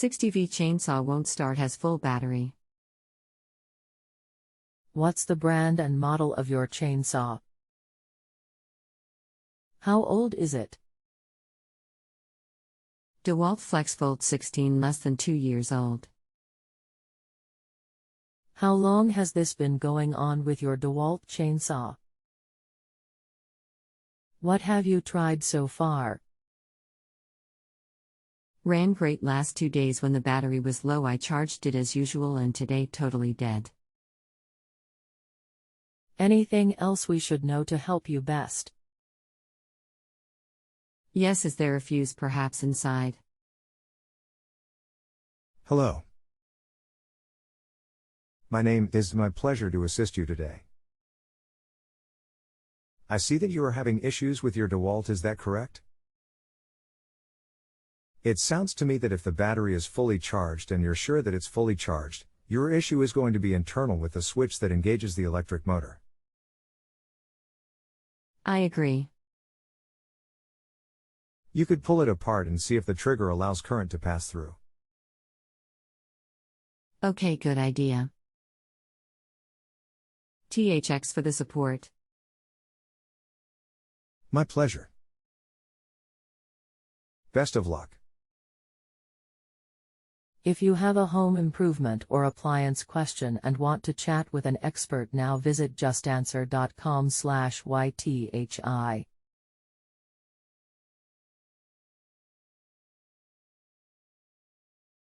60V chainsaw won't start, has full battery. What's the brand and model of your chainsaw? How old is it? Dewalt flexvolt 16, less than 2 years old. How long has this been going on with your Dewalt chainsaw? What have you tried so far? Ran great last 2 days. When the battery was low, I charged it as usual, and today totally dead. Anything else we should know to help you best? Yes, is there a fuse perhaps inside? Hello. My name is my pleasure to assist you today. I see that you are having issues with your Dewalt, is that correct? It sounds to me that if the battery is fully charged and you're sure that it's fully charged, your issue is going to be internal with the switch that engages the electric motor. I agree. You could pull it apart and see if the trigger allows current to pass through. Okay, good idea. THX for the support. My pleasure. Best of luck. If you have a home improvement or appliance question and want to chat with an expert now, visit justanswer.com/YTHI.